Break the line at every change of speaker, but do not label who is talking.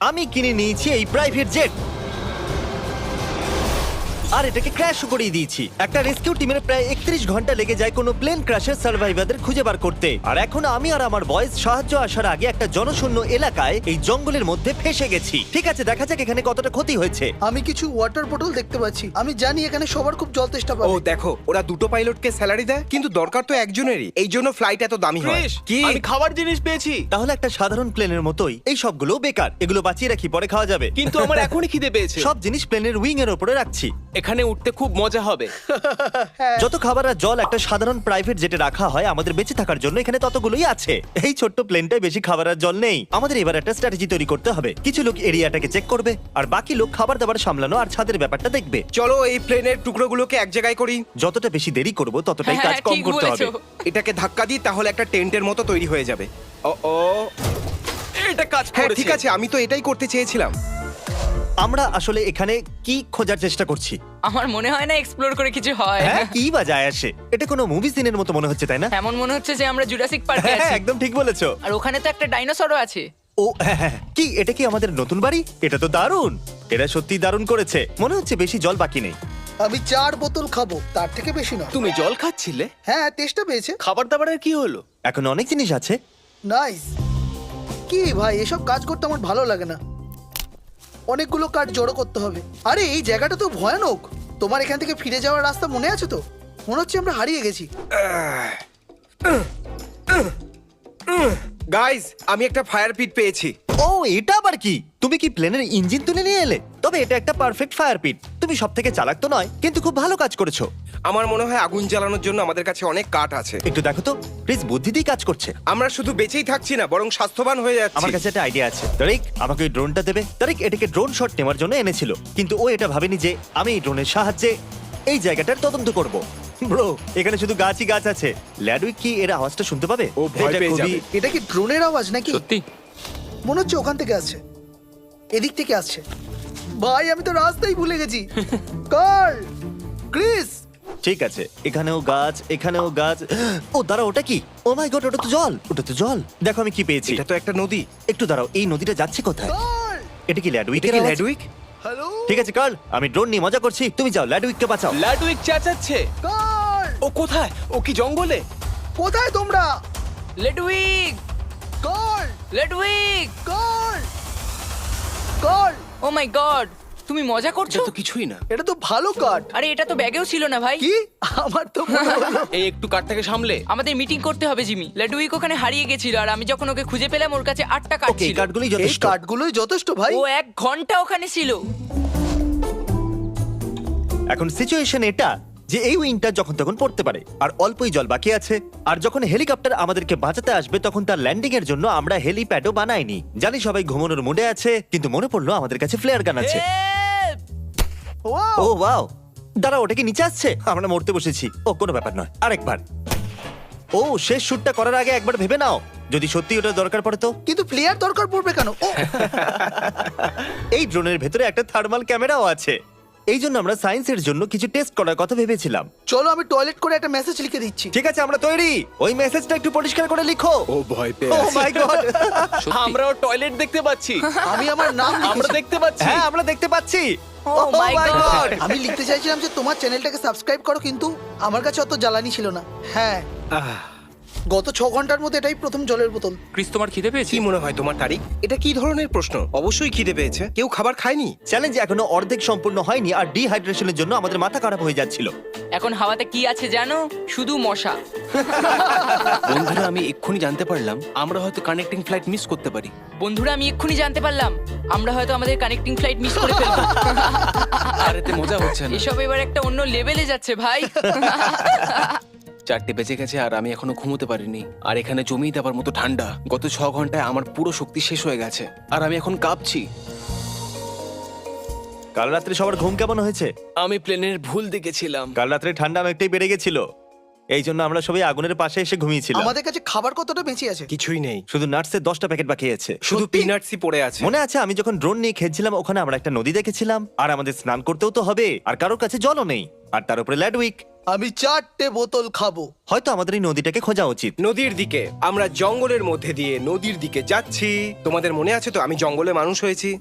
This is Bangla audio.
আমি কিনে নিয়েছি এই প্রাইভেট জেট আর এটাকে ক্র্যাশ করিয়ে দিয়েছি। একটা রেস্কিউ টিমের প্রায় 31 ঘন্টা লেগে যায় কোনো প্লেন ক্র্যাশের সার্ভাইভারদের খুঁজে বার করতে। আর এখন আমি আর আমার বয়েজ সাহায্য আসার আগে একটা জনশূন্য এলাকায় এই জঙ্গলের মধ্যে ফেসে গেছি। ঠিক আছে, দেখা যাক এখানে কতটা ক্ষতি হয়েছে।
আমি কিছু ওয়াটার বোতল দেখতে পাচ্ছি। আমি জানি এখানে সবার খুব জল তেষ্টা
ও
পাবে।
দেখো, ওরা দুটো পাইলটকে স্যালারি দেয়, কিন্তু দরকার তো একজনেরই। এই জন্য ফ্লাইট এত দামি হয়।
ক্রিস,
কি?
আমি খাবার জিনিস পেয়েছি,
তাহলে একটা সাধারণ প্লেনের মতোই এই সবগুলো বেকার। এগুলো বাঁচিয়ে রাখি, পরে খাওয়া যাবে।
কিন্তু আমার এখনই খিদে পেয়েছে।
সব জিনিস প্লেনের উইং এর উপরে রাখছি।
এখানে উঠতে খুব মজা হবে।
যত খাবার আর জল একটা সাধারণ প্রাইভেট জেটে রাখা হয় আমাদের বেঁচে থাকার জন্য, এখানে ততগুলোই আছে। এই ছোট্ট প্লেনটায় বেশি খাবার আর জল নেই। আমাদের এবার একটা স্ট্র্যাটেজি তৈরি করতে হবে। কিছু লোক এরিয়াটাকে চেক করবে আর বাকি লোক খাবার দাবার সামলানো আর ছাদের ব্যাপারটা দেখবে।
চলো এই প্লেনের টুকরোগুলোকে এক জায়গায় করি।
যতটা বেশি দেরি করব ততটাই
হ্যাঁ,
কাজ কম
ঠিক
করতে হবে।
বলেছো।
এটাকে ধাক্কা দিই, তাহলে একটা টেন্টের মতো তৈরি হয়ে যাবে। ও ও,
এটা কাজ
হ্যাঁ
করেছে।
ঠিক আছে, আমি তো এটাই করতে চেয়েছিলাম।
আমরা আসলে এখানে কি খোঁজার চেষ্টা করছি?
আমার মনে হয় না এক্সপ্লোর করে কিছু হয়।
হ্যাঁ, কি বা যায় আসে? এটা কোনো মুভি সিনের মতো মনে হচ্ছে, তাই না?
এমন মনে হচ্ছে যে আমরা জুরাসিক পার্কে
হ্যাঁ,
আছি।
একদম ঠিক বলেছো।
আর ওখানে তো একটা ডাইনোসরও আছে।
ও হ্যাঁ হ্যাঁ, কি এটা কি আমাদের নতুন বাড়ি? এটা তো দারুণ। এরা সত্যি দারুণ করেছে। মনে হচ্ছে বেশি জল বাকি নেই।
আমি 4 বোতল খাবো, তার থেকে বেশি নয়।
তুমি জল খাচ্ছিলে?
হ্যাঁ, তেষ্টা পেয়েছে।
খাবার দাবারের কি হলো?
এখন অনেক জিনিস আছে।
নাইস। কি ভাই, এসব কাজ করতে আমার ভালো লাগে না। অনেকগুলো কাঠ জড়ো করতে হবে। আরে এই জায়গাটা তো ভয়ানক। তোমার এখান থেকে ফিরে যাওয়ার রাস্তা মনে আছে তো? মনে হচ্ছে আমরা হারিয়ে গেছি।
গাইজ, আমি একটা ফায়ার পিট পেয়েছি।
ও, এটা আবার কি? তুমি কি প্লেনের ইঞ্জিন তুলে নিয়ে এলে? তবে এটা একটা পারফেক্ট ফায়ার পিট। তুমি সব থেকে চালাক তো নয়, কিন্তু খুব ভালো কাজ করেছো।
আমার মনে হয় আগুন জ্বালানোর জন্য আমাদের কাছে অনেক কাঠ আছে।
একটু দেখো তো, প্লিজ বুদ্ধি দিয়ে কাজ করছে।
আমরা শুধু বেঁচেই থাকছি না, বরং স্বাস্থ্যবান হয়ে যাচ্ছি।
আমার কাছে একটা আইডিয়া আছে। তারিক, আমাকে ওই ড্রোনটা দেবে। তারিক এটাকে ড্রোন শট নেওয়ার জন্য এনেছিল, কিন্তু ও এটা ভাবেনি যে আমি এই ড্রোনের সাহায্যে এই জায়গাটার তদন্ত করব। ব্রো, এখানে শুধু গাছই গাছ আছে। ল্যাডউইক কি এর আওয়াজটা শুনতে পাবে?
ও ভয়
এটা
পেয়ে
খুবই-
যাবে।
এটা কি ড্রোনের আওয়াজ নাকি?
সত্যি?
মনে হচ্ছে ওখান থেকে আসছে, এদিক থেকে আসছে। ভাই আমি তো রাস্তাই ভুলে গেছি। কার্ল, ক্রিস,
ঠিক আছে, এখানেও গাছ, এখানেও গাছ। ও দাঁড়া, ওটা কি? ও মাই গড, ওটা তো জল। ওটা তো জল। দেখো আমি কি পেয়েছি।
এটা তো একটা নদী।
একটু দাঁড়াও, এই নদীটা যাচ্ছে কোথায়?
কার্ল,
এটা কি ল্যাডউইক?
এটা কি ল্যাডউইক?
হ্যালো
ঠিক আছে কার্ল, আমি ড্রোন নিয়ে মজা করছি। তুমি যাও, ল্যাডউইককে বাঁচাও।
লাডুইক চেঁচাচ্ছে।
কার্ল,
ও কোথায়? ও কি জঙ্গলে?
কোথায় তোমরা?
লেডউইক,
কার্ল,
লেডউইক,
কার্ল, কার্ল,
ও মাই গড, তুমি মজা
এটা
করছো?
তো কিছুই না।
এটা তো ভালো কাঠ।
আরে এটা তো ব্যাগেও ছিল না ভাই।
কি? আমার তো মনে হলো।
এই একটু কাঠটাকে সামলে।
আমাদের মিটিং করতে হবে জিমি। লেডউইক ওখানে হারিয়ে গেছিল আর আমি যখন ওকে খুঁজে পেলাম ওর কাছে 8টা কাঠ
ওকে, এই
ছিল।
কাঠগুলোই
এই
যথেষ্ট।
কাঠগুলোই যথেষ্ট ভাই।
ও 1 ঘন্টা ওখানে ছিল।
এখন সিচুয়েশন এটা যে এই উইংটা যখন তখন পড়তে পারে আর অল্পই জল বাকি আছে। আর যখন হেলিকপ্টার আমাদেরকে বাঁচাতে আসবে তখন তার ল্যান্ডিং এর জন্য আমরা হেলিপ্যাডও বানাইনি। জানি সবাই ঘুমানোর মুডে আছে, কিন্তু মনে পড়লো আমাদের কাছে ফ্লেয়ার গান আছে।
Help!
ওয়াও,
ও ওয়াও, দাঁড়া, ওটা কি নিচে আসছে? আমরা মরতে বসেছি। ও কোনো ব্যাপার নয়, আরেকবার। ও, শেষ শুটটা করার আগে একবার ভেবে নাও, যদি সত্যি ওটা দরকার পড়ে তো।
কিন্তু প্লেয়ার দরকার পড়বে কেন? ও
এই ড্রোনের ভেতরে একটা থার্মাল ক্যামেরাও আছে। এই জন্য আমরা সায়েন্সের জন্য কিছু টেস্ট করার কথা ভেবেছিলাম।
চলো আমি টয়লেট করে একটা মেসেজ লিখে দিচ্ছি।
ঠিক আছে, আমরা তৈরি। ওই মেসেজটা একটু পরিষ্কার করে লিখো।
ও ভয় পেয়ে
ও মাই গড।
আমরাও টয়লেট দেখতে পাচ্ছি।
আমি আমার নাম
আমরা
লিখেছি।
দেখতে পাচ্ছি।
হ্যাঁ, আমরা দেখতে পাচ্ছি।
Oh my God!
আমি লিখতে চাইছিলাম যে তোমার চ্যানেলটাকে সাবস্ক্রাইব করো, কিন্তু আমার কাছে অত জ্বালানি ছিল না। হ্যাঁ, গত 6 ঘন্টার মধ্যে এটাই প্রথম জলের বোতল।
ক্রিস, তোমার খিদে পেয়েছে?
কি মনে হয় তোমার, তারিক? এটা কি ধরনের প্রশ্ন? অবশ্যই খিদে পেয়েছে। কেউ খাবার খায়নি?
চ্যালেঞ্জ এখনো অর্ধেক সম্পূর্ণ হয়নি আর ডিহাইড্রেশনের জন্য আমাদের মাথা খারাপ হয়ে যাচ্ছিল।
এখন হাওয়াতে কি আছে জানো? শুধু মশা।
বন্ধুরা, আমি এক্ষুনি জানতে পারলাম আমরা হয়তো কানেক্টিং ফ্লাইট মিস করতে পারি।
বন্ধুরা, আমি এক্ষুনি জানতে পারলাম আমরা হয়তো আমাদের কানেক্টিং ফ্লাইট মিস করে ফেলবো।
আর এতে মজা হচ্ছে না।
এসব এবার একটা অন্য লেভেলে যাচ্ছে ভাই।
4টে বেজে গেছে আর আমি এখনো ঘুমোতে পারিনি। আর এখানে জমিয়ে দেওয়ার মতো ঠান্ডা। গত 6 ঘন্টায় আমার পুরো শক্তি শেষ হয়ে গেছে আর আমি এখন কাঁপছি।
কাল রাত্রে সবার ঘুম কেমন হয়েছে?
আমি প্লেনের ভুল দেখেছিলাম।
কাল রাত্রে ঠান্ডা অনেকটাই বেড়ে গেছিল, এই জন্য আমরা সবাই আগুনের পাশে এসে ঘুমিয়েছিলাম।
আমাদের কাছে খাবার কতটা বেঁচে আছে?
কিছুই নেই,
শুধু নাটসের 10টা প্যাকেট বাকি আছে।
শুধু
সত্যি?
পিনাটসই পড়ে আছে।
মনে আছে আমি যখন ড্রোন নিয়ে খেলছিলাম, ওখানে আমরা একটা নদী দেখেছিলাম আর আমাদের স্নান করতেও তো হবে আর কারোর কাছে জলও নেই। আর তার উপরে ল্যাডউইক।
আমি 4টে বোতল খাবো।
হয়তো আমাদের এই নদীটাকে খোঁজা উচিত।
নদীর দিকে, আমরা জঙ্গলের মধ্যে দিয়ে নদীর দিকে যাচ্ছি। তোমাদের মনে আছে তো আমি জঙ্গলে মানুষ হয়েছি?